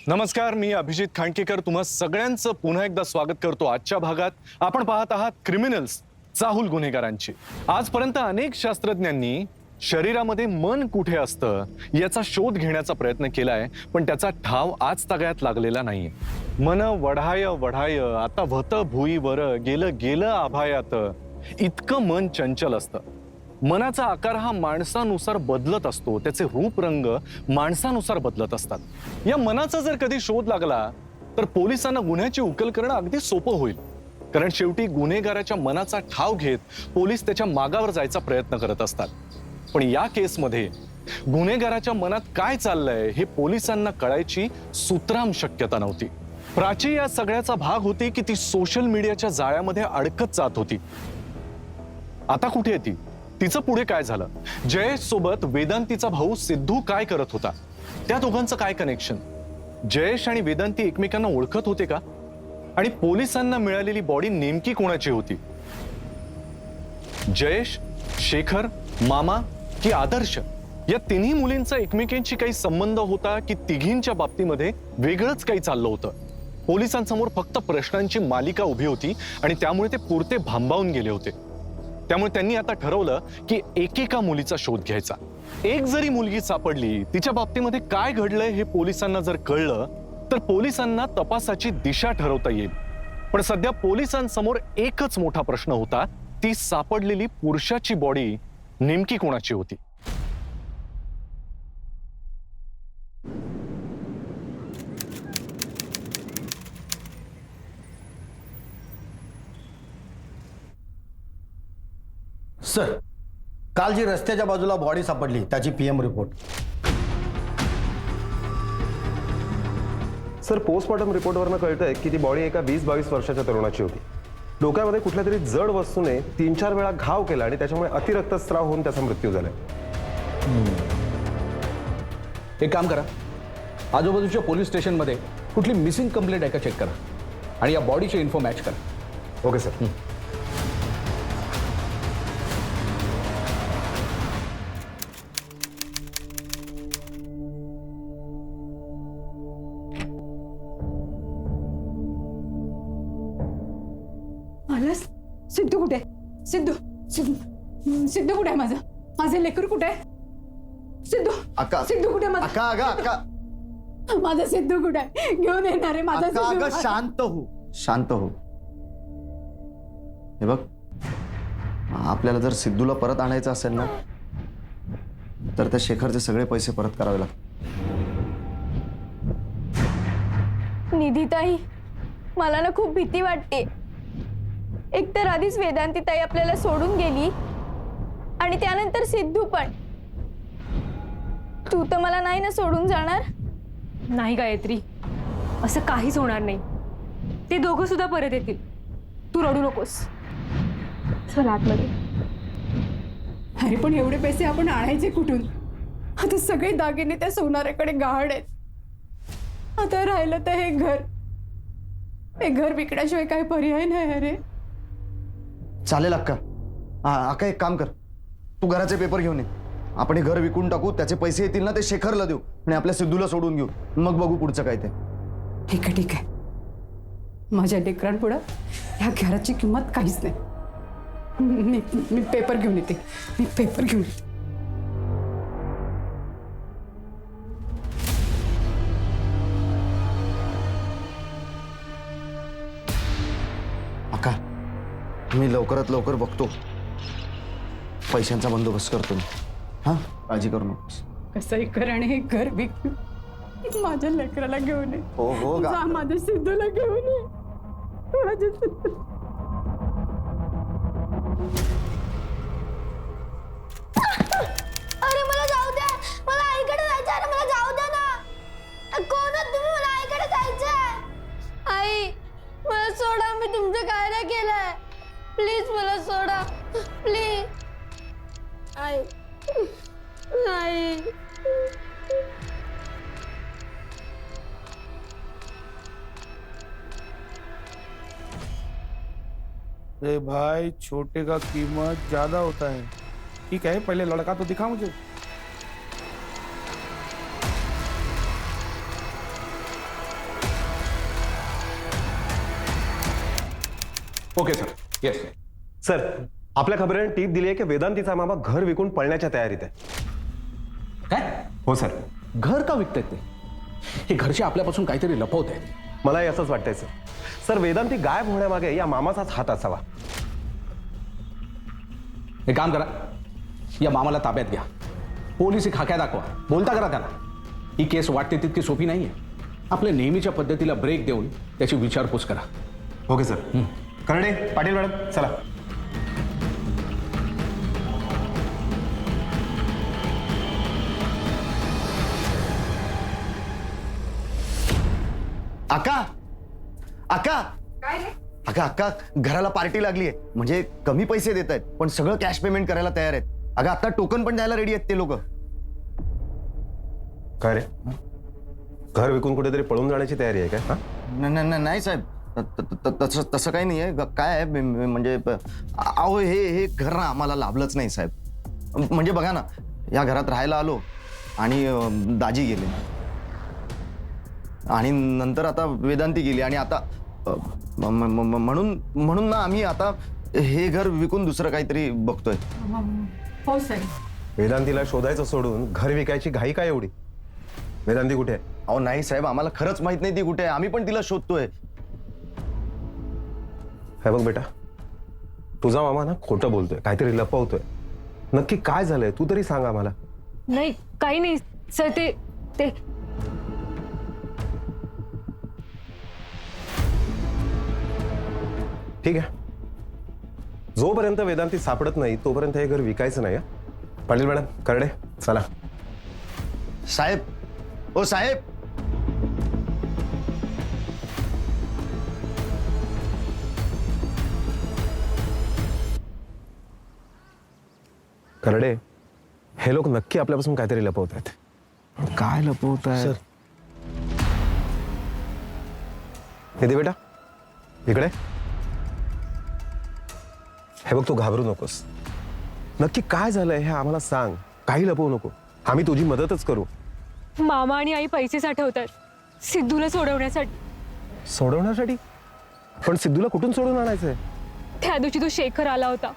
नमस्कार, मी अभिजित खांडकेकर तुम्हा सगळ्यांचं पुन्हा एकदा स्वागत करतो। आजच्या भागात आपण पाहत आहात क्रिमिनल्स, चाहूल गुन्हेगारांची। आजपर्यंत अनेक शास्त्रज्ञांनी शरीरामध्ये मन कुठे असतं याचा शोध घेण्याचा प्रयत्न केलाय, पण त्याचा ठाव आज तागयात लागलेला नाहीये। मन वढाय वढाय आता व्हत भुईवर गेलं गेलं आभायात, इतकं मन चंचल असतं। मनाचा आकार हा माणसानुसार बदलत असतो, त्याचे रूप रंग माणसानुसार बदलत असतात। या मनाचा जर कधी शोध लागला तर पोलिसांना गुन्ह्याची उकल करणं अगदी सोपं होईल, कारण शेवटी गुन्हेगाराच्या मनाचा ठाव घेत पोलीस त्याच्या मागावर जायचा प्रयत्न करत असतात। पण या केसमध्ये गुन्हेगाराच्या मनात काय चाललंय हे पोलिसांना कळायची सुतराम शक्यता नव्हती। प्राची या सगळ्याचा भाग होती की ती सोशल मीडियाच्या जाळ्यामध्ये अडकत जात होती। आता कुठे आहे ती? तिचं पुढे काय झालं? जयेश सोबत वेदांतीचा भाऊ सिद्धू काय करत होता? त्या दोघांचं काय कनेक्शन? जयेश आणि वेदांती एकमेकांना ओळखत होते का? आणि पोलिसांना मिळालेली बॉडी नेमकी कोणाची होती? जयेश, शेखर, मामा की आदर्श या तिन्ही मुलींचा एकमेकांशी काही संबंध होता की तिघींच्या बाबतीमध्ये वेगळंच काही चाललं होतं? पोलिसांसमोर फक्त प्रश्नांची मालिका उभी होती आणि त्यामुळे ते पुरते भांबावून गेले होते। त्यामुळे त्यांनी आता ठरवलं की एकेका मुलीचा शोध घ्यायचा। एक जरी मुलगी सापडली, तिच्या बाबतीमध्ये काय घडलंय हे पोलिसांना जर कळलं तर पोलिसांना तपासाची दिशा ठरवता येईल। पण सध्या पोलिसांसमोर एकच मोठा प्रश्न होता, ती सापडलेली पुरुषाची बॉडी नेमकी कोणाची होती? सर, काल जी रस्त्याच्या बाजूला बॉडी सापडली त्याची पीएम रिपोर्ट। सर, पोस्टमॉर्टम रिपोर्टवरनं कळतंय की ती बॉडी एका 20-22 वर्षाच्या तरुणाची होती। डोक्यामध्ये कुठल्या तरी जड वस्तूने 3-4 वेळा घाव केला आणि त्याच्यामुळे अतिरक्तस्राव होऊन त्याचा मृत्यू झालाय। एक काम करा, आजूबाजूच्या पोलीस स्टेशनमध्ये कुठली मिसिंग कंप्लेंट आहे का चेक करा आणि या बॉडीचे इन्फो मॅच करा। Okay sir. आलास? सिद्धू कुठे? सिद्धू सिद्धू सिद्धू कुठे आहे? माझं माझे लेकर कुठे आहे? सिद्धू अक्का, सिद्धू कुठे आहे? अक्का अगं अक्का, माझा सिद्धू कुठे आहे? घेऊन येणार आहे माझा अक्का अगं, सिद्धू। शांत हो, शांत हो। हे बघ, आपल्याला जर सिद्धूला परत आणायचं असेल ना तर त्या शेखरचे सगळे पैसे परत करावे लागतात। निधीताई, मला ना खूप भीती वाटते। एकतर आधीच वेदांती ताई आपल्याला सोडून गेली आणि त्यानंतर सिद्धू पण। तू तर मला नाही ना सोडून जाणार? नाही गायत्री, असं काहीच होणार नाही। ते दोघं सुद्धा परत येतील, तू रडू नकोस। चल आतमध्ये। अरे पण एवढे पैसे आपण आणायचे कुठून? आता सगळे दागिने त्या सोनाऱ्याकडे गहाळ आहेत। आता राहिलं तर हे घर विकण्याशिवाय काही पर्याय नाही। अरे चालेल अक्का, अक्का एक काम कर, तू घराचे पेपर घेऊन ये, आपण हे घर विकून टाकू, त्याचे पैसे येतील ना ते शेखरला देऊ आणि आपल्या सिद्धूला सोडून घेऊ, मग बघू पुढचं काय ते। ठीक आहे ठीक आहे, माझ्या लेकरांपुढं ह्या घराची किंमत काहीच नाही। मी पेपर घेऊन येते, मी पेपर घेऊन येते। अक्का, मी लवकरात लवकर बघतो, पैशांचा बंदोबस्त करतो मी। हा, काळजी करू नकोस। कसंही कर आणि हे घर विक, माझ्या लेकराला घेऊन ये। हो हो गा, जा, माझ्या सिद्धूला घेऊन ये, माझ्या सिद्धू। अरे मला जाऊ द्या, मला आईकडे जायचं आहे। मला जाऊ द्या ना। कोण आहात तुम्ही? मला आईकडे जायचं आहे। आई, मला सोडा, मी तुमचं काय नाही केलंय। प्लीज मला सोडा, प्लीज। आई आई, अरे भाई, छोटे का कीमत ज्यादा होता है। ठीक है, पहले लड़का तो दिखा मुझे। Okay sir. येस. सर, आपल्या खबरेने टीप दिली आहे की वेदांतीचा मामा घर विकून पळण्याच्या तयारीत आहे. काय? हो सर. घर का विकतायत ते? हे घरचे आपल्यापासून काहीतरी लपवत आहेत. मलाही असंच वाटतंय सर. सर, वेदांती गायब होण्यामागे या मामाचाच हात असावा. एक काम करा, या मामाला ताब्यात घ्या, पोलिसी खाक्या दाखवा, बोलता करा त्याला. ही केस वाटते तितकी सोपी नाहीये. आपल्या नेहमीच्या पद्धतीला ब्रेक देऊन त्याची विचारपूस करा. Okay sir. करडे, पाटील मॅडम, चला. आका आका अगं अक्का, घराला पार्टी लागली आहे. म्हणजे कमी पैसे देत आहेत पण सगळं कॅश पेमेंट करायला तयार आहेत. अगं आता टोकन पण द्यायला रेडी आहेत ते लोक. काय रे, घर विकून कुठेतरी पळून जाण्याची तयारी आहे काय? हा? नाही साहेब, तसं काही नाही आहे. काय आहे म्हणजे अहो हे घर ना आम्हाला लाभलंच नाही साहेब. म्हणजे बघा ना, या घरात राहायला आलो आणि दाजी गेले आणि नंतर आता वेदांती गेली आणि आता म्हणून ना आम्ही आता हे घर विकून दुसरं काहीतरी बघतोय. हो साहेब. वेदांतीला शोधायचं सोडून घर विकायची घाई काय एवढी? वेदांती कुठे आहे? अहो नाही साहेब, आम्हाला खरंच माहित नाही ती कुठे आहे. आम्ही पण तिला शोधतोय. हे बघ बेटा, तुझा मामा ना खोटं बोलतोय, काहीतरी लपवतोय. नक्की काय झालंय तू तरी सांग आम्हाला. नाही, काही नाही सर. ते ठीक आहे, जोपर्यंत वेदांती सापडत नाही तोपर्यंत हे घर विकायचं नाही. पाटील मॅडम, करडे, चला. साहेब, ओ साहेब. करडे, हे लोक नक्की आपल्यापासून काहीतरी लपवत आहेत. काय लपवत आहेत? हे दे बेटा, इकडे. हे बघ, तू घाबरू नकोस. नक्की काय झालंय हे आम्हाला सांग. काही लपवू नको, आम्ही तुझी मदतच करू. मामा आणि आई पैसे साठवतात सिद्धूला सोडवण्यासाठी. सोडवण्यासाठी? पण सिद्धूला कुठून सोडून आणायचंय? त्या दिवशी तो शेखर आला होता.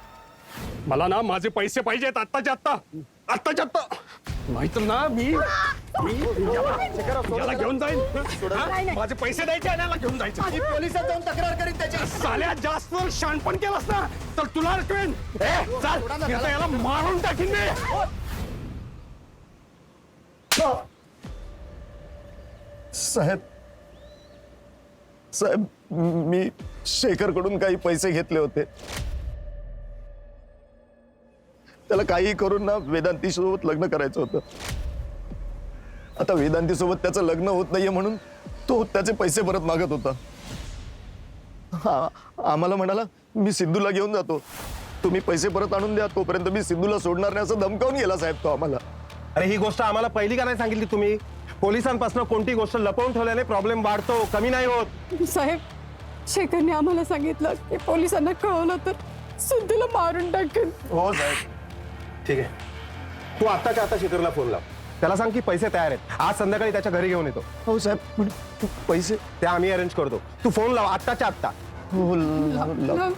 मला ना माझे पैसे पाहिजेत आत्ताच्या आत्ता. नाहीतर ना मी याला घेऊन जाईन. हा? माझे पैसे द्यायचे आणि याला घेऊन जायचे. पोलिसात जाऊन तक्रार करीत त्याची. साल्या जास्त शानपण केलास ना तर तुला अडकवेन. चाल, नाहीतर याला मारून टाकीन मी. साहेब, मी शेखरकडून काही पैसे घेतले होते. त्याला काही करून ना वेदांती सोबत लग्न करायचं होतं. आता वेदांती सोबत त्याचं लग्न होत नाहीये म्हणून तो त्याचे पैसे परत मागत होता. आम्हाला म्हणाला, मी सिद्धूला घेऊन जातो, तुम्ही पैसे परत आणून द्या, तोपर्यंत मी सिद्धूला सोडणार नाही असं धमकावून गेला साहेब तो आम्हाला. अरे, ही गोष्ट आम्हाला पहिली का नाही सांगितली तुम्ही? पोलिसांपासून कोणती गोष्ट लपवून ठेवल्याने प्रॉब्लेम वाढतो, कमी नाही होत. साहेब, शेखरने आम्हाला सांगितलं की पोलिसांना कळवलं तर सिद्धूला मारून टाकेल. हो साहेब. ठीक आहे, तू आत्ताच्या आता शेखरला फोन लाव. त्याला सांग की पैसे तयार आहेत, आज संध्याकाळी त्याच्या घरी घेऊन येतो. हो साहेब, पण पैसे? ते आम्ही अरेंज करतो. तू फोन लाव आत्ताच्या आत्ता. हो, लाव.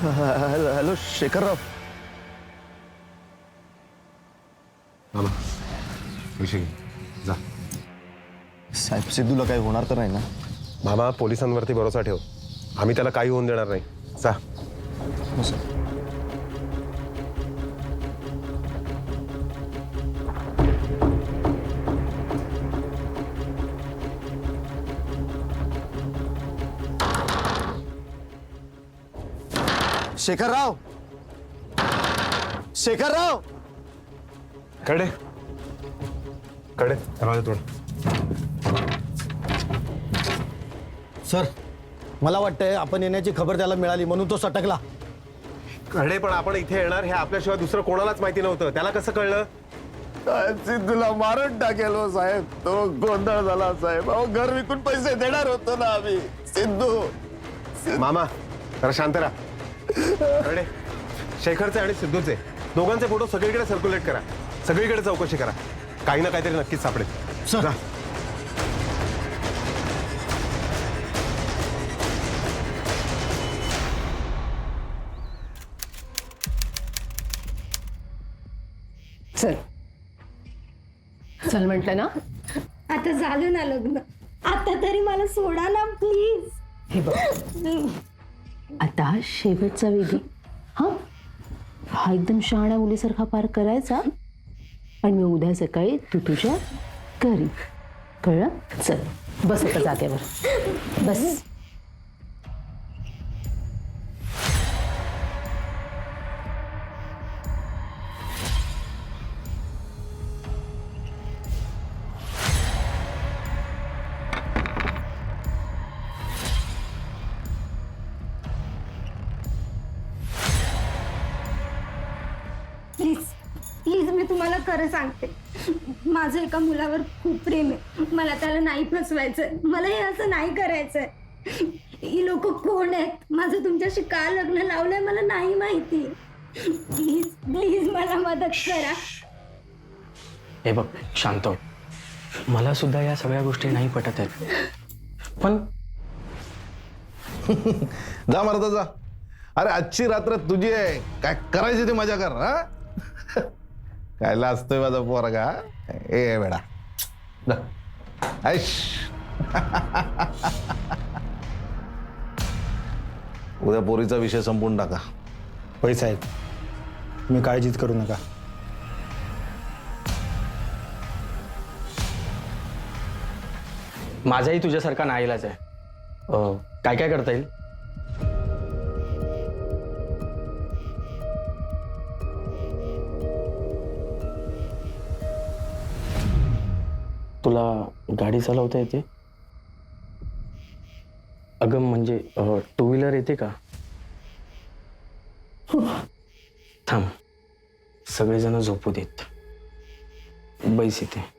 हॅलो शेखरराव. जा. साहेब, सिद्धूला काही होणार तर नाही ना? मामा, पोलिसांवरती भरोसा ठेव, आम्ही त्याला काही होऊन देणार नाही. जा. हो साहेब. शेखरराव, शेखरराव. कडे दरवाजा तोड. सर, मला वाटतंय आपण येण्याची खबर त्याला मिळाली म्हणून तो सटकला. कडे, पण आपण इथे येणार हे आपल्याशिवाय दुसरं कोणालाच माहिती नव्हतं. त्याला कसं कळलं? सिद्धूला मारून टाकेल हो साहेब. तो गोंधळ झाला साहेब. अहो, घर विकून पैसे देणार होतो ना आम्ही. सिद्धू. मामा, जरा शांत राहा. कडे, शेखरचे आणि सिद्धूचे दोघांचे फोटो सगळीकडे सर्क्युलेट करा, सगळीकडे चौकशी करा. काही ना काहीतरी नक्कीच सापडेल. सर चल चल म्हटलं ना. आता झालं ना लग्न, आता तरी मला सोडा ना प्लीज. हे बघ आता शेवटचा विधी हा एकदम शहाण्या मुलीसारखा पार करायचा आणि मी उद्या सकाळी तू तुझ्या घरी. कळलं? चल बस आता जागेवर बस. प्लीज प्लीज मी तुम्हाला खरं सांगते, माझं एका मुलावर खूप प्रेम आहे. मला त्याला नाही फसवायचंय, मला हे असं नाही करायचंय. ही लोक कोण आहेत, माझं तुमच्याशी का लग्न लावलंय मला नाही माहिती. प्लीज प्लीज मला मदत करा. हे बघ शांत हो. मला सुद्धा या सगळ्या गोष्टी नाही पटत आहेत, पण जा मरता जा. अरे आजची रात्र तुझी आहे, काय करायची ते मजा कर. हा कायला असतोय माझा पोरगा. ए बेडा जा. ऐश उद्या पोरीचा विषय संपून टाका. होय साहेब, तुम्ही काळजीच करू नका. माझाही तुझ्यासारखा नाईलाज आहे. काय काय करता येईल? तुला गाडी चालवता येते? अगं म्हणजे टू व्हीलर येते का? थांब, सगळेजण झोपू देत. बैस इथे.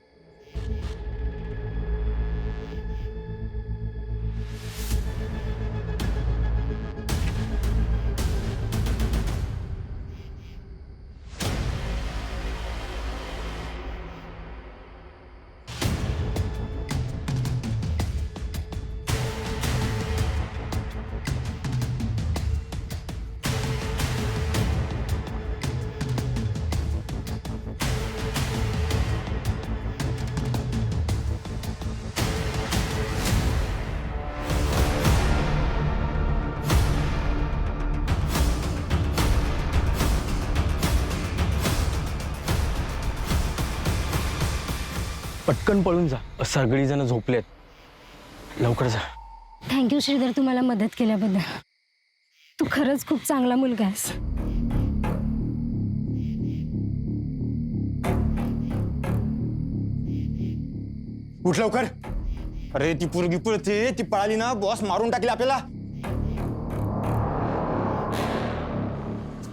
पटकन पळून जा, सगळीजण झोपलेत. लवकर जा. थँक्यू श्रीधर, तू मला मदत केल्याबद्दल. तू खरंच खूप चांगला मुलगा आहेस. उठ लवकर. अरे ती पोरगी पळते, ती पळाली ना बॉस मारून टाकली आपल्याला.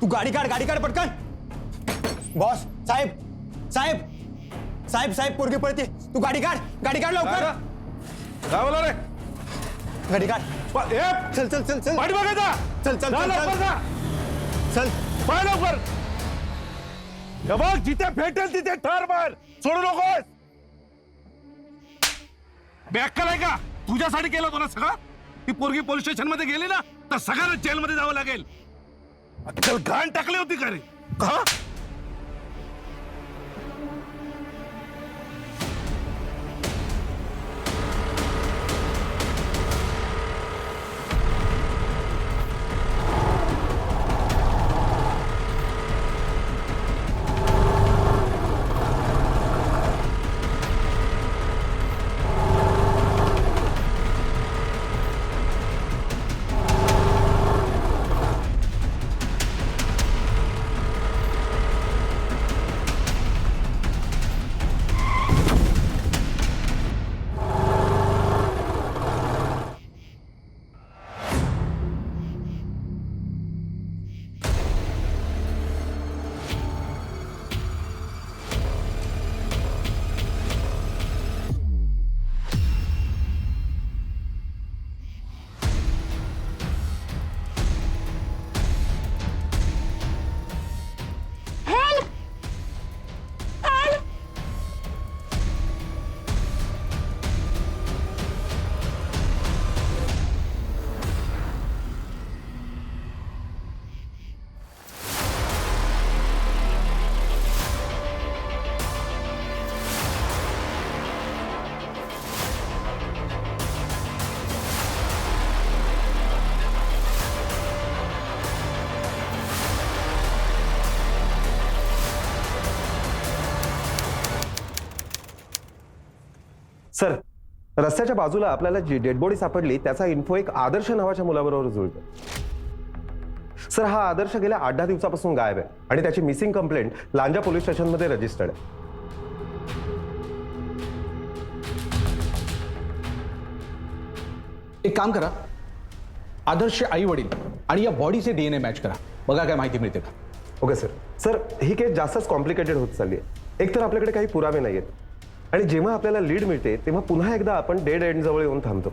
तू गाडी काढ पटकन. बॉस साहेब साहेब साहेब साहेब पोरगी पळते, तू गाडी काढ लवकर. काय बोला रे? गाडी काढ. चल चल चल चल पाठी बघायचा. चल चल चल चल पाय लवकर. हे बघ, जिथे भेटेल तिथे ठार मार, सोडू नकोस. बॅक आहे का? तुझ्यासाठी केलं होतं ना सगळं. ती पोरगी पोलीस स्टेशन मध्ये गेली ना तर सगळ्यांना जेलमध्ये जावं लागेल. चल घाण टाकली होती का रे? हा सर, रस्त्याच्या बाजूला आपल्याला जी डेड बॉडी सापडली त्याचा इन्फो एक आदर्श नावाच्या मुलाबरोबर जुळतो. सर, हा आदर्श गेल्या 8-10 दिवसापासून गायब आहे आणि त्याची मिसिंग कंप्लेंट लांजा पोलीस स्टेशनमध्ये रजिस्टर्ड आहे. एक काम करा, आदर्शचे आई वडील आणि या बॉडीचे डीएनए मॅच करा, बघा काय माहिती मिळते का. Okay sir. सर, ही केस जास्तच कॉम्प्लिकेटेड होत चालली आहे. एकतर आपल्याकडे काही पुरावे नाही आहेत आणि जेव्हा आपल्याला लीड मिळते तेव्हा पुन्हा एकदा आपण डेड एंड जवळ येऊन थांबतो.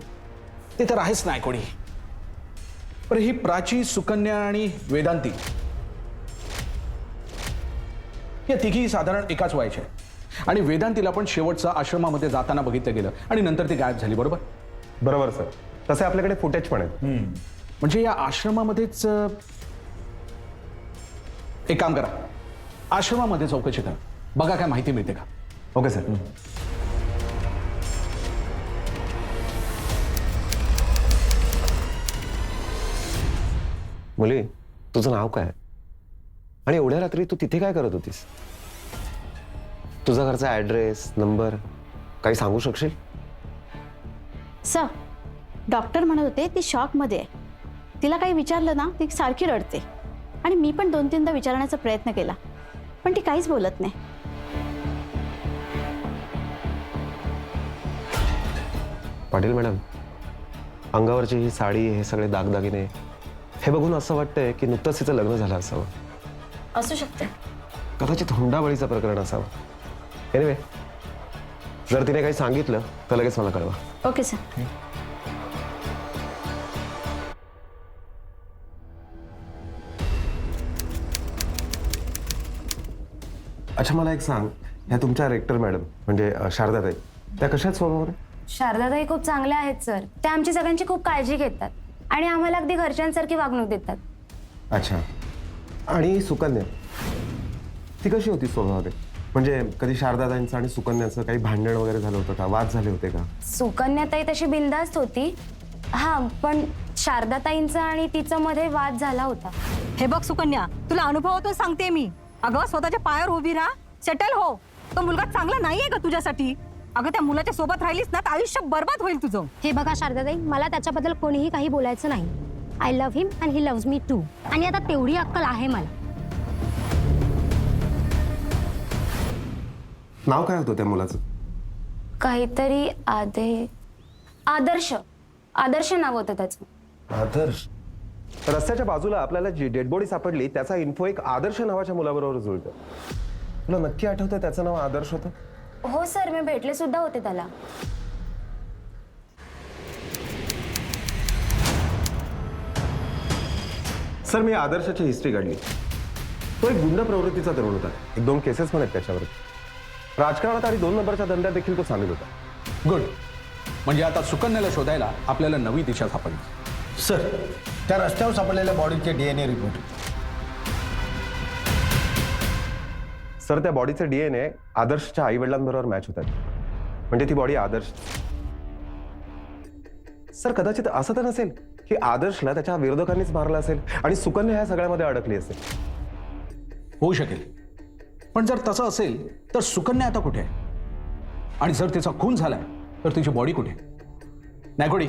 ते तर आहेच नाही कोणी. पण ही प्राची, सुकन्या आणि वेदांती या तिघी साधारण एकाच वयाच्या आहेत आणि वेदांतीला पण शेवटचा आश्रमामध्ये जाताना बघितलं गेलं आणि नंतर ती गायब झाली. बरोबर? बरोबर सर. तसे आपल्याकडे फुटेज पण आहेत. म्हणजे या आश्रमामध्येच एक काम करा, आश्रमामध्ये चौकशी करा, बघा काय माहिती मिळते का. Okay sir. मुली, तुझं नाव काय आणि एवढ्या रात्री तू तिथे काय करत होतीस? तुझा घरचा ऍड्रेस, नंबर काही सांगू शकशील? सर, डॉक्टर म्हणत होते ती शॉकमध्ये आहे. तिला काही विचारलं ना ती सारखी रडते आणि मी पण 2-3दा विचारण्याचा प्रयत्न केला पण ती काहीच बोलत नाही. पाटील मॅडम, अंगावरची ही साडी, हे सगळे दागदागिने हे बघून असं वाटतंय की नुकतंच तिचं लग्न झालं असावं. असू शकते. कदाचित हुंडाबळीचं प्रकरण असावं. एनिवे, जर तिने काही सांगितलं तर लगेच मला कळवा. Okay sir. अच्छा, मला एक सांग, ह्या तुमच्या रेक्टर मॅडम म्हणजे शारदाताई, त्या कशात स्वभावाने? शारदाताई खूप चांगल्या आहेत सर. त्या आमची सगळ्यांची खूप काळजी घेतात आणि आम्हाला अगदी घरच्यांसारखी वागणूक देतात. अच्छा. आणि सुकन्या, ती कशी होती स्वभावाने? म्हणजे कधी शारदाताईंचं आणि सुकन्याचं काही भांडण वगैरे झालं होतं का? वाद झाले होते का? सुकन्याताई तशी बिनधास्त होती. हा, पण शारदाताईंचा आणि तिचा मध्ये वाद झाला होता. हे बघ सुकन्या, तुला अनुभवातून सांगते मी. अगं, स्वतःच्या पायावर उभी राहा, सेटल हो. तो मुलगा चांगला नाहीये का तुझ्यासाठी? अगं, त्या मुलाच्या सोबत राहिलीस ना तर आयुष्य बर्बाद होईल तुझं. हे बघा शारदाताई, मला त्याच्याबद्दल कोणीही काही बोलायचं नाही. I love him and he loves me too. आणि आता तेवढी अक्कल आहे मला. नाव काय होतं त्या मुलाचं? काहीतरी आदर्श आदर्श नाव होतं त्याचं. आदर्श. रस्त्याच्या बाजूला आपल्याला जी डेड बॉडी सापडली त्याचा इन्फो एक आदर्श नावाच्या मुलाबरोबर जुळतो. तुला नक्की आठवतं त्याचं नाव आदर्श होतं? हो सर, मी भेटले सुद्धा होते त्याला. सर, मी आदर्शाची हिस्ट्री काढली. तो एक गुंड प्रवृत्तीचा तरुण होता. 1-2 केसेस पण आहेत त्याच्यावर. राजकारणात आणि 2 नंबरच्या धंद्यात देखील तो सामील होता. गुड. म्हणजे आता सुकन्याला शोधायला आपल्याला नवी दिशा सापडली. सर, त्या रस्त्यावर सापडलेल्या बॉडीचे DNA रिपोर्ट. सर, त्या बॉडीचे DNA आदर्शच्या आई वडिलांबरोबर मॅच होतात. म्हणजे ती बॉडी आदर्श. सर, कदाचित असं तर नसेल की आदर्शला त्याच्या विरोधकांनीच मारलं असेल आणि सुकन्या ह्या सगळ्यामध्ये अडकली असेल? होऊ शकेल. पण जर तसं असेल तर सुकन्या आता कुठे आहे? आणि जर तिचा खून झालाय तर तिची बॉडी कुठे? नायकोडी,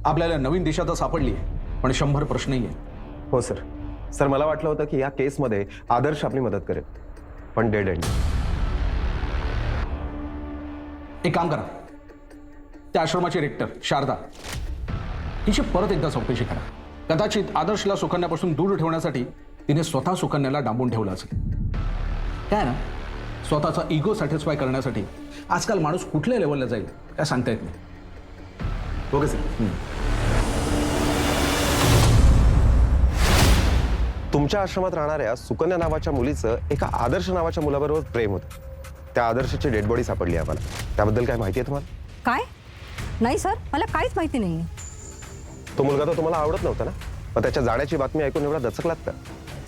आपल्याला नवीन दिशा तर सापडली आहे पण 100 प्रश्नही आहे. हो सर. सर, मला वाटलं होतं की या केसमध्ये आदर्श आपली मदत करेल, पण डेड एंड. एक काम करा, त्या आश्रमाची रेक्टर शारदा हिची परत एकदा चौकशी करा. कदाचित आदर्शला सुकन्यापासून दूर ठेवण्यासाठी तिने स्वतः सुकन्याला डांबून ठेवलं असेल. काय ना, स्वतःचा इगो सॅटिस्फाय करण्यासाठी आजकाल माणूस कुठल्या लेवलला जाईल काय सांगता येत नाही. Okay sir. तुमच्या आश्रमात राहणाऱ्या सुकन्या नावाच्या मुलीचं एका आदर्श नावाच्या मुलाबरोबर प्रेम होतं. त्या आदर्शची डेड बॉडी सापडली आम्हाला. त्याबद्दल काय माहिती आहे तुम्हाला? काय? नाही सर, मला काहीच माहिती नाही. तो मुलगा तर तुम्हाला आवडत नव्हता ना? मग त्याच्या जाण्याची बातमी ऐकून एवढा दचकलात का?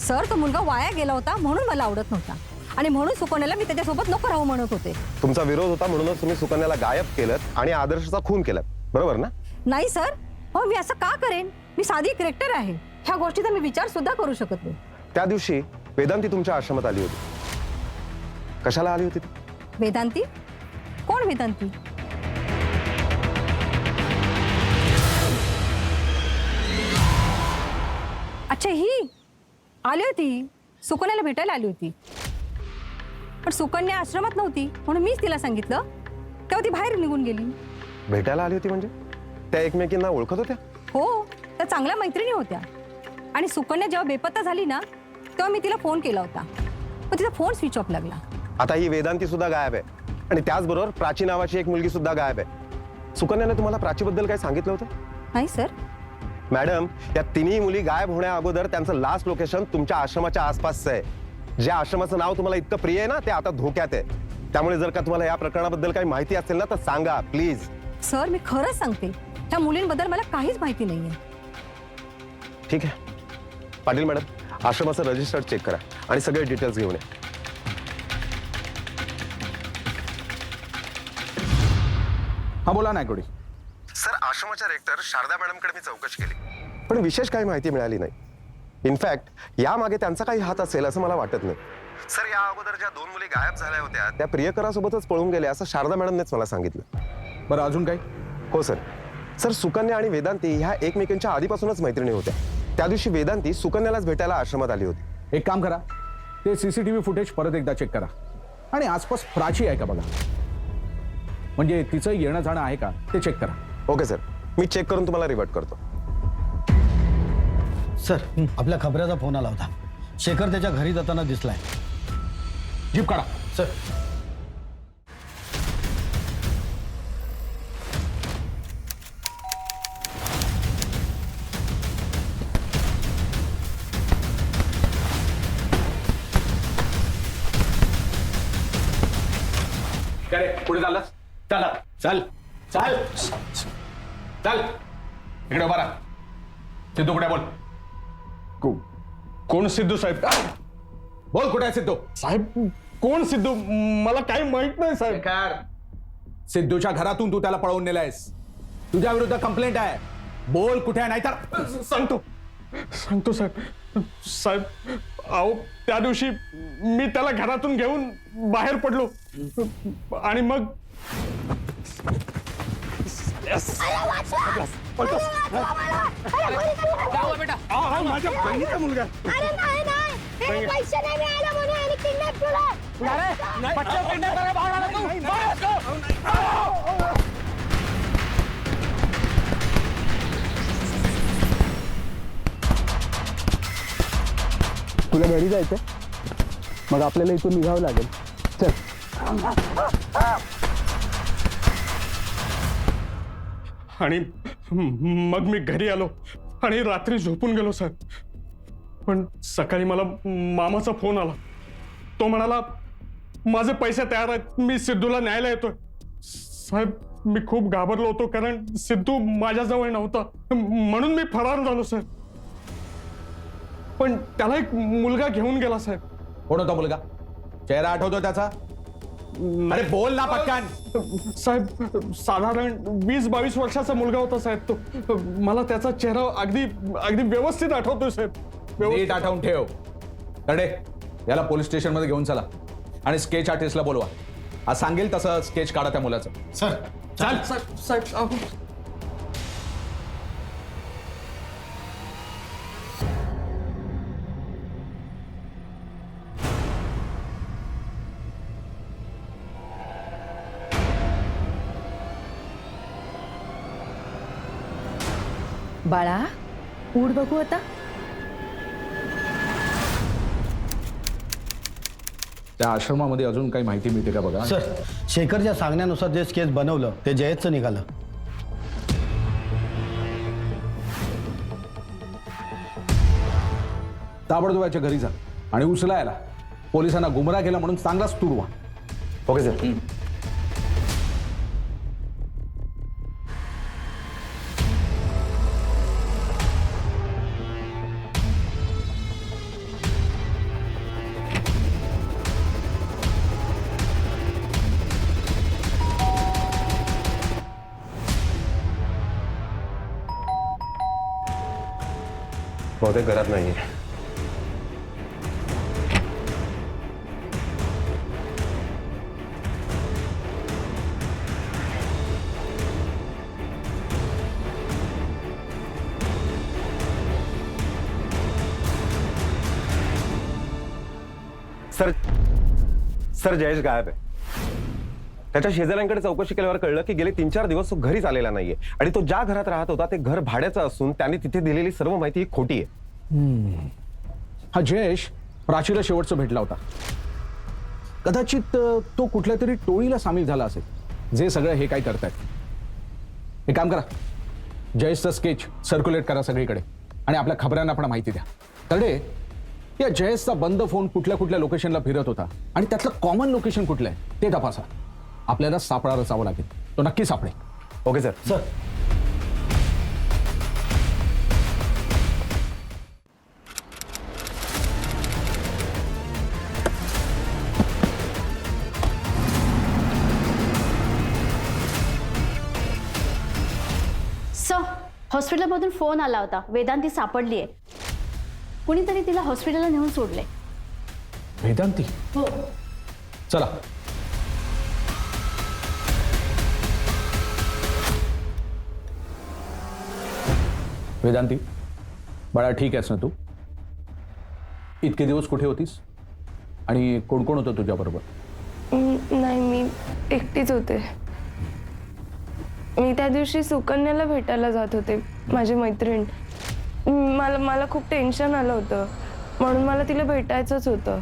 सर, तो मुलगा वाया गेला होता म्हणून मला आवडत नव्हता आणि म्हणून सुकन्याला मी त्याच्यासोबत नको राहू म्हणत होते. तुमचा विरोध होता म्हणूनच तुम्ही सुकन्याला गायब केलं आणि आदर्शचा खून केलात, बरोबर ना? नाही सर, हो, मी असं का करेन? मी साधी करेक्टर आहे. ह्या गोष्टीचा मी विचार सुद्धा करू शकत नाही. त्या दिवशी वेदांती तुमच्या आश्रमात आली होती. कशाला आली होती ती? वेदांती? कोण वेदांती? अच्छा, ही आली होती, सुकन्याला भेटायला आली होती. पण सुकन्या आश्रमात नव्हती म्हणून मीच तिला सांगितलं, तेव्हा ती बाहेर निघून गेली. भेटायला आली होती म्हणजे त्या एकमेकींना ओळखत होत्या? हो, त्या चांगल्या मैत्रिणी होत्या. आणि सुकन्या जेव्हा बेपत्ता झाली ना, तेव्हा मी तिला फोन केला होता, पण तिचा फोन स्विच ऑफ लागला. आता ही वेदांती सुद्धा गायब आहे आणि त्याचबरोबर प्राची नावाची एक मुलगी सुद्धा गायब आहे. सुकन्याने तुम्हाला प्राचीबद्दल काय सांगितलं होतं? नाही सर. मॅडम, या तिन्ही मुली गायब होण्या अगोदर त्यांचं लास्ट लोकेशन तुमच्या आश्रमाच्या आसपासचं आहे. ज्या आश्रमाचं नाव तुम्हाला इतकं प्रिय आहे ना, ते आता धोक्यात आहे. त्यामुळे जर का तुम्हाला या प्रकरणाबद्दल काही माहिती असेल ना, तर सांगा प्लीज. सर, मी खरंच सांगते, त्या मुलींबद्दल मला काहीच माहिती नाहीये. ठीक आहे पाटील मॅडम, आश्रमाचं रजिस्टर चेक करा आणि सगळे डिटेल्स घेऊन या. हा बोला नायकोडी. सर, आश्रमाच्या रेक्टर शारदा मॅडमकडे मी चौकशी केली, पण विशेष काही माहिती मिळाली नाही. इनफॅक्ट यामागे त्यांचा काही हात असेल असं मला वाटत नाही. सर, या अगोदर ज्या 2 मुली गायब झाल्या होत्या त्या प्रियकरासोबतच पळून गेल्या असं शारदा मॅडमनेच मला सांगितलं. बरं, अजून काही? हो सर. सर, सुकन्या आणि वेदांती ह्या एकमेकांच्या आधीपासूनच मैत्रिणी होत्या. त्या दिवशी वेदांती सुकन्यालाच भेटायला आश्रमात आली होती. एक काम करा, ते सीसीटीव्ही फुटेज परत एकदा चेक करा आणि आसपास प्राची आहे का बघा, म्हणजे तिचं येणं जाणं आहे का ते चेक करा. ओके सर, मी चेक करून तुम्हाला रिवर्ट करतो. सर, आपल्या खबऱ्याचा फोन आला होता. शेखर त्याच्या घरी जाताना दिसलाय. जीप काढा. सर, काय रे, पुढे चाललास? चला, चल चल चल, इकडे उभा राहा. सिद्धू कुठे आहे? बोल. कोण सिद्धू साहेब? बोल, कुठे आहे सिद्धू? साहेब, कोण सिद्धू? मला काही माहित नाही साहेब. सिद्धूच्या घरातून तू त्याला पळवून नेलायस. तुझ्या विरुद्ध कंप्लेंट आहे. बोल, कुठे आहे? नाहीतर सांगतो साहेब. साहेब, अहो, त्या दिवशी मी त्याला घरातून घेऊन बाहेर पडलो आणि मग माझ्या बहिणीचा मुलगा. अरे नाही नाही, पैसे नाही मिळाले म्हणून आणि किडनॅप केलं. तुला घरी जायचं, मग आपल्याला इथून निघावं लागेल. चल. आणि मग मी घरी आलो आणि रात्री झोपून गेलो साहेब. पण सकाळी मला मामाचा फोन आला. तो म्हणाला, माझे पैसे तयार आहेत, मी सिद्धूला न्यायला येतोय. साहेब, मी खूप घाबरलो होतो, कारण सिद्धू माझ्याजवळ नव्हता, म्हणून मी फरार झालो साहेब. पण त्याला एक मुलगा घेऊन गेला साहेब. कोण होता मुलगा? चेहरा आठवतो त्याचा? अरे बोल ना पटकन. साहेब, साधारण 20-22 वर्षाचा मुलगा होता साहेब तो. मला त्याचा चेहरा अगदी अगदी व्यवस्थित आठवतोय साहेब. नीट आठवून ठेव. अरे, याला पोलीस स्टेशन मध्ये घेऊन चला आणि स्केच आर्टिस्टला बोलवा. आज सांगेल तसं स्केच काढा त्या मुलाचं. सर, चल. साहेब, बाळा, उठ बघू आता. त्या आश्रमामध्ये अजून काही माहिती मिळते का बघा. सर, शेखरच्या सांगण्यानुसार जे स्केच बनवलं ते जयेशचं निघालं. ताबडतोब याच्या घरी जा आणि उचलायला पोलिसांना गुमराह केला म्हणून चांगलाच तुडवा. Okay sir. बहुतेक घरात नाहीये. सर जयेश गायब आहे. त्याच्या शेजाऱ्यांकडे चौकशी केल्यावर कळलं की गेले 3-4 दिवस तो घरीच आलेला नाहीये आणि तो ज्या घरात राहत होता ते घर भाड्याचं असून त्याने तिथे दिलेली सर्व माहिती ही खोटी आहे. हा जयेश प्राचीला शेवटचं भेटला होता. कदाचित तो कुठल्या तरी टोळीला सामील झाला असेल जे सगळं हे काय करतायत. एक काम करा, जयेशचं स्केच सर्क्युलेट करा सगळीकडे आणि आपल्या खबऱ्यांना पण माहिती द्या. तरडे, या जयेशचा बंद फोन कुठल्या कुठल्या लोकेशनला फिरत होता आणि त्यातलं कॉमन लोकेशन कुठलं आहे ते तपासा. आपल्याला सापळा रचावं लागेल. तो नक्की सापडेल. Okay sir. सर, हॉस्पिटलमधून फोन आला होता. वेदांती सापडली आहे. कुणीतरी तिला हॉस्पिटलला नेऊन सोडले. वेदांती? हो. चला. वेदांती, बाळा ठीक आहेस ना तू? इतके दिवस कुठे होतीस आणि कोण कोण होतं तुझ्याबरोबर? नाही, मी एकटीच होते. मी त्या दिवशी सुकन्याला भेटायला जात होते, माझी मैत्रीण. मला खूप टेन्शन आलं होतं म्हणून मला तिला भेटायचंच होतं.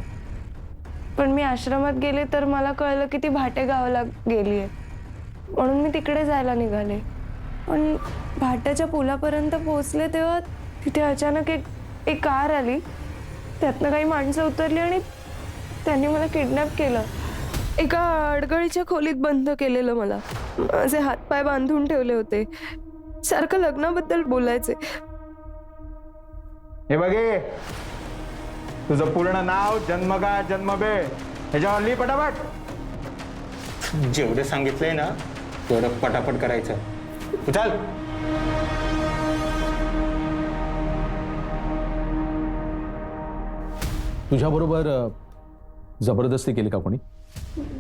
पण मी आश्रमात गेले तर मला कळलं की ती भाटे गावाला गेली आहे, म्हणून मी तिकडे जायला निघाले. पण भाट्याच्या पुलापर्यंत पोहोचले तेव्हा तिथे अचानक एक कार आली. त्यातनं काही माणसं उतरली आणि त्यांनी मला किडनॅप केलं. एका अडगळीच्या खोलीत बंद केलेलं मला. माझे हातपाय बांधून ठेवले होते. सारखं लग्नाबद्दल बोलायचे. हे बघे, तुझं पूर्ण नाव, जन्मगाळ, जन्मबे ह्याच्यावर लिही पटापट. जेवढं सांगितलंय ना तेवढं पटापट करायचं. चल. तुझ्याबरोबर जबरदस्ती केली का कोणी?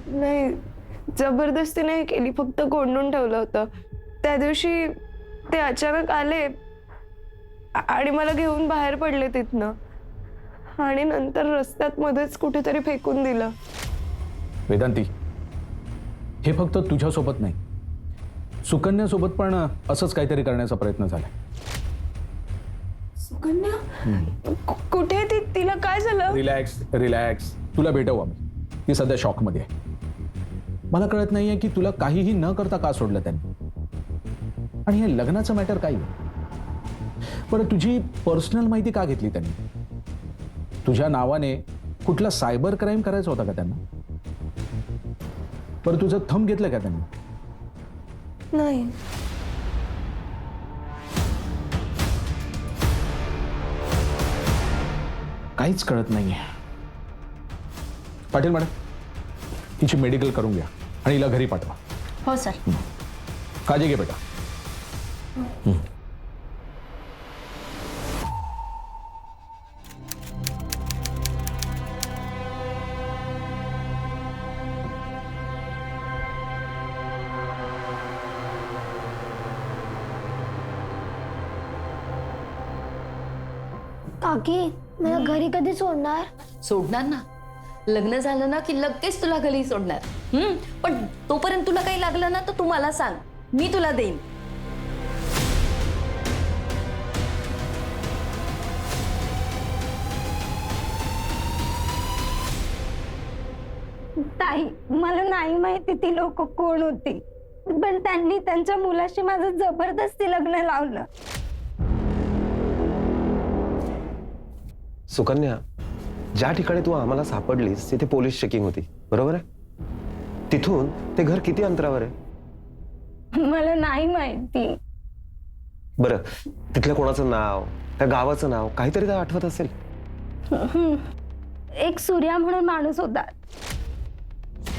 नाही, जबरदस्ती नाही केली, फक्त कोंडून ठेवलं होतं. त्या दिवशी ते अचानक आले आणि मला घेऊन बाहेर पडले तिथनं आणि नंतर रस्त्यात मध्येच कुठेतरी फेकून दिलं. वेदांती, हे फक्त तुझ्यासोबत नाही, सुकन्यासोबत पण असंच काहीतरी करण्याचा प्रयत्न झाला. सुकन्या कुठे ती? तिला काय झालं? रिलॅक्स. तुला भेटवू आम्ही. ती सध्या शॉकमध्ये आहे. मला कळत नाहीये की तुला काहीही न करता का सोडलं त्यांनी आणि हे लग्नाचं मॅटर काय आहे. बरं, तुझी पर्सनल माहिती का घेतली त्यांनी? तुझ्या नावाने कुठला सायबर क्राईम करायचा होता का त्यांना? बरं, तुझं थंब घेतलं का त्यांनी? नाही. काहीच कळत नाहीये. पाटील मॅडम, तिची मेडिकल करून घ्या आणि हिला घरी पाठवा. हो सर. काळजी घे बेटा. काकी, मला घरी कधी सोडणार? सोडणार ना. लग्न झालं ना की लगेच तुला घरी सोडणार. पण तोपर्यंत तुला काही लागलं ना तर तू मला सांग, मी तुला देईन. ताई, मला नाही माहिती ती लोक कोण होती, पण त्यांनी त्यांच्या मुलाशी माझं जबरदस्ती लग्न लावलं. सुकन्या, ज्या ठिकाणी तू आम्हाला सापडलीस तिथे पोलीस चेकिंग होती, बरोबर आहे? तिथून ते घर किती अंतरावर आहे? मला नाही माहिती. बरं, तिथल्या कोणाचं नाव, त्या गावाचं नाव काहीतरी तर आठवत असेल. एक सूर्या म्हणून माणूस होता.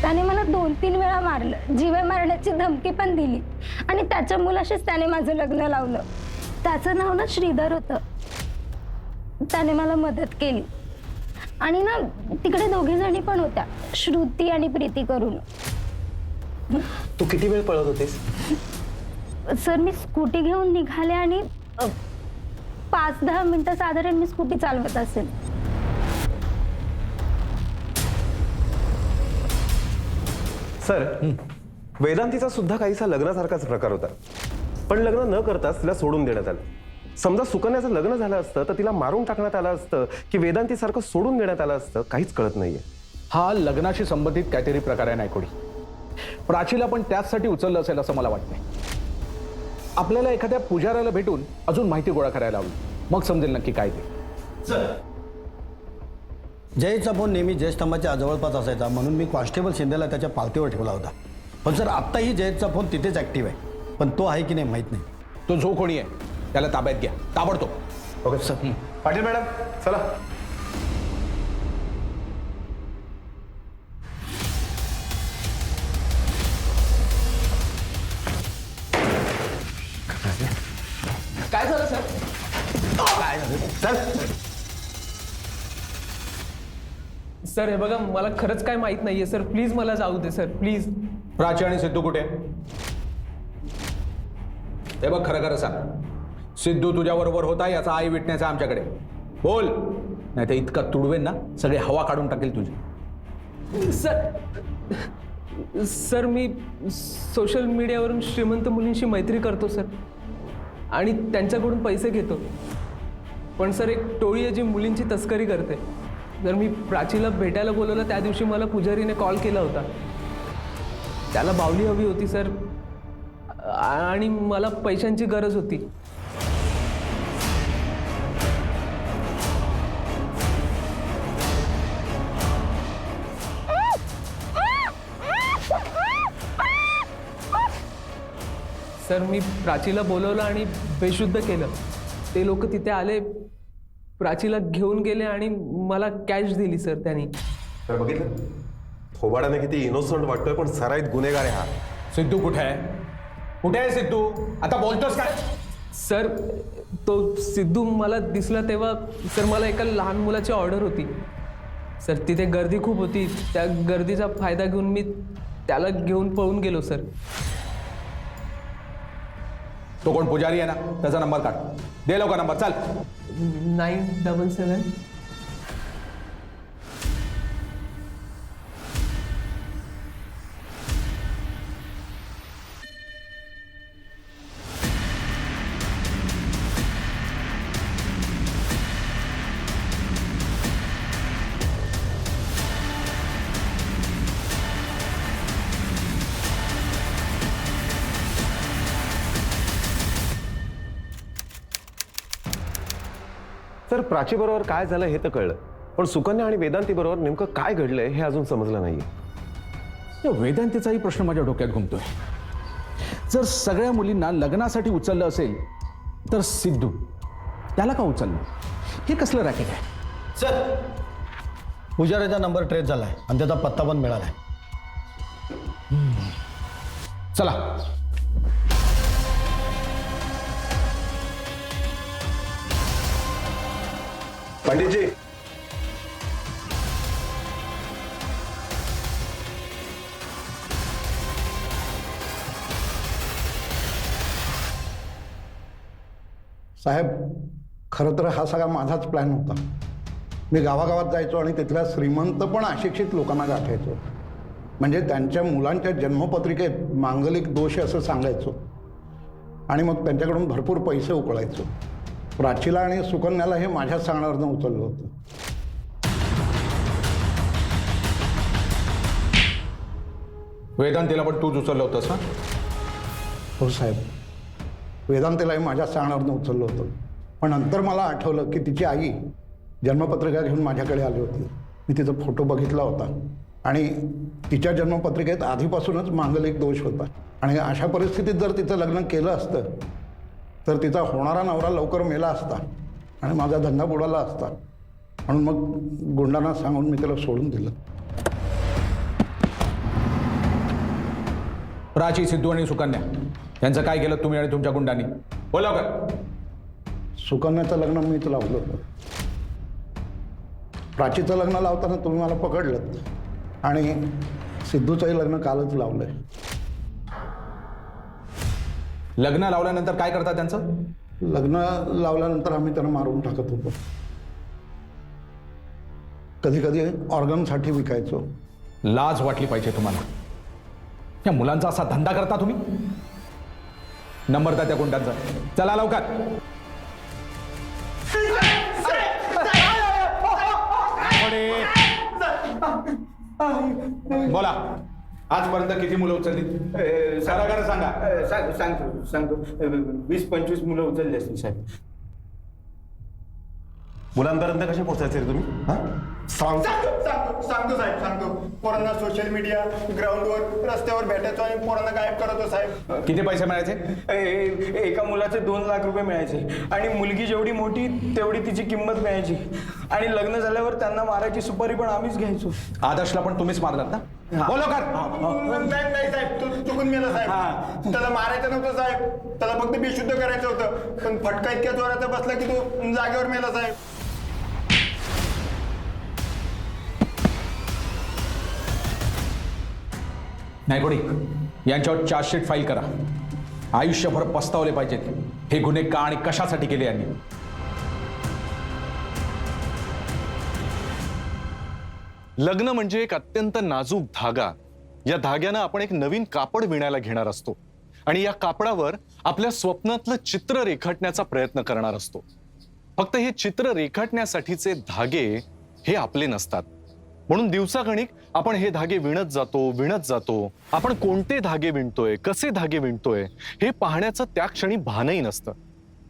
त्याने मला 2-3 वेळा मारलं, जीवे मारण्याची धमकी पण दिली आणि त्याच्या मुलाशीच त्याने माझं लग्न लावलं. त्याचं नाव ना श्रीधर होतं. त्याने मला मदत केली आणि ना तिकडे 2 जणी पण होत्या, श्रुती आणि प्रीती करून. तू किती वेळ पळत होतेस? सर, मी स्कूटी घेऊन निघाले आणि 5-10 मिनिटं साधारण मी स्कूटी चालवत असेल. सर वेदांतीचा सुद्धा काहीसा लग्नासारखाच प्रकार होता, पण लग्न न करताच तिला सोडून देण्यात आलं. समजा सुकन्याचं लग्न झालं असतं तर तिला मारून टाकण्यात आलं असतं की वेदांतीसारखं सोडून देण्यात आलं असतं, काहीच कळत नाहीये. हा लग्नाशी संबंधित काहीतरी प्रकार आहे नायकोडी. प्राचीला पण त्याचसाठी उचललं असेल असं मला वाटतंय. आपल्याला एखाद्या पुजाऱ्याला भेटून अजून माहिती गोळा करायला हवी, मग समजेल नक्की काय ते. जयचा फोन नेहमी जयस्तंभाच्या जवळपास असायचा, म्हणून मी कॉन्स्टेबल शिंदेला त्याच्या पालतीवर ठेवला होता. पण सर आत्ताही जयचा फोन तिथेच ऍक्टिव्ह आहे, पण तो आहे की नाही माहीत नाही. तो जो कोणी आहे त्याला ताब्यात घ्या ताबडतोब. Okay sir. पाटील मॅडम चला. काय झालं सर? सर हे बघा, मला खरंच काय माहित नाहीये सर, प्लीज मला जाऊ दे सर, प्लीज. प्राची आणि सिद्धू कुठे? हे बघ, खरं खरं सांग, सिद्धू तुझ्याबरोबर होता याचा आई विटनेस आहे आमच्याकडे. बोल, नाही तर इतका तुडवेन ना सगळी हवा काढून टाकेल तुझी. सर मी सोशल मीडियावरून श्रीमंत मुलींशी मैत्री करतो सर, आणि त्यांच्याकडून पैसे घेतो. पण सर एक टोळी आहे जी मुलींची तस्करी करते. जर मी प्राचीला भेटायला बोलवलं त्या दिवशी मला पुजारीने कॉल केला होता. त्याला बावली हवी होती सर, आणि मला पैशांची गरज होती. सर मी प्राचीला बोलवलं आणि बेशुद्ध केलं. ते लोक तिथे आले, प्राचीला घेऊन गेले आणि मला कॅश दिली सर त्यांनी. तर बघितलं, थोबाडाने किती इनोसंट वाटतोय, पण सराईत गुन्हेगार आहे हा. सिद्धू कुठे आहे? कुठे आहे सिद्धू? आता बोलतोस काय? सर तो सिद्धू मला दिसला तेव्हा सर मला एका लहान मुलाची ऑर्डर होती सर. तिथे गर्दी खूप होती, त्या गर्दीचा फायदा घेऊन मी त्याला घेऊन पळून गेलो सर. तो कोण पुजारी आहे ना, त्याचा नंबर काढ. दे लवकर नंबर, चाल. 977. तर प्राची बरोबर काय झालं हे तर कळलं, पण सुकन्या आणि वेदांती बरोबर नेमकं काय घडलंय हे अजून समजलं नाहीये. वेदांतीचाही प्रश्न माझ्या डोक्यात घुमतोय. जर सगळ्या मुलींना लग्नासाठी उचललं असेल तर सिद्धू त्याला का उचललं? हे कसलं रॅकेट आहे? सर पुजाऱ्याचा नंबर ट्रेस झालाय आणि त्याचा पत्ता पण मिळालाय. चला. पंडितजी, साहेब खरं तर हा सगळा माझाच प्लॅन होता. मी गावागावात जायचो आणि तिथल्या श्रीमंत पण अशिक्षित लोकांना गाठायचो. म्हणजे त्यांच्या मुलांच्या जन्मपत्रिकेत मांगलिक दोष असं सांगायचो आणि मग त्यांच्याकडून भरपूर पैसे उकळायचो. प्राचीला आणि सुकन्याला हे माझ्याच सांगण्यावरनं उचललं होतं. वेदांतीला पण तूच उचललं होतंस ना? हो साहेब, वेदांतीलाही माझ्या सांगण्यावरनं उचललं होतं. पण नंतर मला आठवलं की तिची आई जन्मपत्रिका घेऊन माझ्याकडे आली होती. मी तिचा फोटो बघितला होता आणि तिच्या जन्मपत्रिकेत आधीपासूनच मांगलिक दोष होता. आणि अशा परिस्थितीत जर तिचं लग्न केलं असतं तर तिचा होणारा नवरा लवकर मेला असता आणि माझा धंदा बुडाला असता. म्हणून मग गुंडांना सांगून मी त्याला सोडून दिलं. प्राची, सिद्धू आणि सुकन्या यांचं काय केलं तुम्ही आणि तुमच्या गुंडांनी? बोला का? सुकन्याचं लग्न मीच लावलं होतं. प्राचीचं लग्न लावताना तुम्ही मला पकडलं आणि सिद्धूचंही लग्न कालच लावलंय. लग्न लावल्यानंतर काय करतात त्यांचं? लग्न लावल्यानंतर आम्ही त्यांना मारून टाकत होतो. कधी कधी ऑर्गनसाठी विकायचो. लाज वाटली पाहिजे तुम्हाला. या मुलांचा असा धंदा करता तुम्ही? नंबर द्या त्या गुंडांचा. चला लवकर. बोला, आजपर्यंत किती मुलं उचलली? सारा सांगा. सांगतो 20-25 मुलं उचलली असतील साहेब. मुलांपर्यंत कसे पोहोचायचे रे तुम्ही? हा? सांगतो साहेब सांगतो. पोरांना सोशल मीडिया, ग्राउंडवर, रस्त्यावर भेटायचो आणि पोरांना गायब करतो साहेब. किती पैसे मिळायचे? एका मुलाचे 2 लाख रुपये मिळायचे आणि मुलगी जेवढी मोठी तेवढी तिची किंमत मिळायची आणि लग्न झाल्यावर त्यांना मारायची सुपारी पण आम्हीच घ्यायचो. आदर्शला पण तुम्हीच मारलात ना? बोलो कर. नाही साहेब, तू चुकून मेला साहेब. त्याला मारायचं नव्हतं साहेब, त्याला फक्त बेशुद्ध करायचं होतं. पण फटका इतक्या जोराचा बसला की तो जागेवर मेला साहेब. नायकोडी, यांच्यावर चार्जशीट फाईल करा. आयुष्यभर पस्तावले पाहिजेत हे गुन्हे का आणि कशासाठी केले यांनी. लग्न म्हणजे एक अत्यंत नाजूक धागा. या धाग्यानं आपण एक नवीन कापड विणायला घेणार असतो आणि या कापडावर आपल्या स्वप्नातलं चित्र रेखाटण्याचा प्रयत्न करणार असतो. फक्त हे चित्र रेखाटण्यासाठीचे धागे हे आपले नसतात. म्हणून दिवसागणिक आपण हे धागे विणत जातो. आपण कोणते धागे विणतोय, कसे धागे विणतोय हे पाहण्याचं त्या क्षणी भानही नसतं.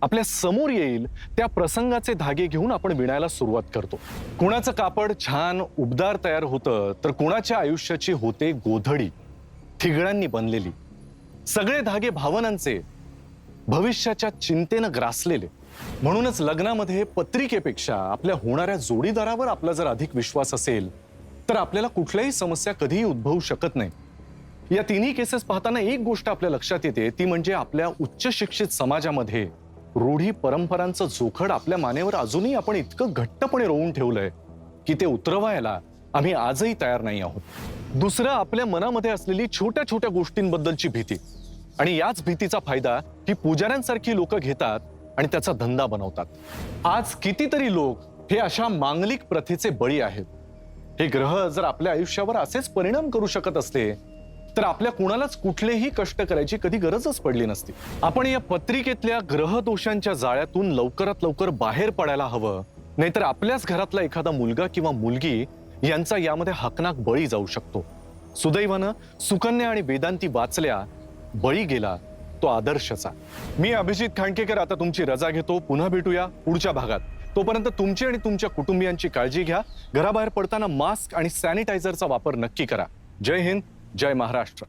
आपल्या समोर येईल त्या प्रसंगाचे धागे घेऊन आपण विणायला सुरुवात करतो. कोणाचं कापड छान उबदार तयार होतं तर कोणाच्या आयुष्याची होते गोधडी, ठिगळांनी बनलेली. सगळे धागे भावनांचे, भविष्याच्या चिंतेनं ग्रासलेले. म्हणूनच लग्नामध्ये पत्रिकेपेक्षा आपल्या होणाऱ्या जोडीदारावर आपला जर अधिक विश्वास असेल तर आपल्याला कुठल्याही समस्या कधीही उद्भवू शकत नाही. या तिन्ही केसेस पाहताना एक गोष्ट आपल्या लक्षात येते, ती म्हणजे आपल्या उच्च शिक्षित समाजामध्ये रूढी परंपरांचं जोखड आपल्या मानेवर अजूनही आपण इतकं घट्टपणे रोवून ठेवलंय की ते उतरवायला आम्ही आजही तयार नाही आहोत. दुसरं, आपल्या मनामध्ये असलेली छोट्या छोट्या गोष्टींबद्दलची भीती. आणि याच भीतीचा फायदा ही पुजाऱ्यांसारखी लोक घेतात आणि त्याचा धंदा बनवतात. आज कितीतरी लोक हे अशा मांगलिक प्रथेचे बळी आहेत. हे ग्रह जर आपल्या आयुष्यावर असेच परिणाम करू शकत असले तर आपल्या कुणालाच कुठलेही कष्ट करायची कधी गरजच पडली नसती. आपण या पत्रिकेतल्या ग्रह दोषांच्या जाळ्यातून लवकरात लवकर बाहेर पडायला हवं, नाहीतर आपल्याच घरातला एखादा मुलगा किंवा मुलगी यांचा यामध्ये हकनाक बळी जाऊ शकतो. सुदैवानं सुकन्या आणि वेदांती वाचल्या, बळी गेला तो आदर्शचा. मी अभिजित खांडकेकर आता तुमची रजा घेतो. पुन्हा भेटूया पुढच्या भागात. तोपर्यंत तुमची आणि तुमच्या कुटुंबियांची काळजी घ्या. घराबाहेर पडताना मास्क आणि सॅनिटायझरचा वापर नक्की करा. जय हिंद, जय महाराष्ट्र.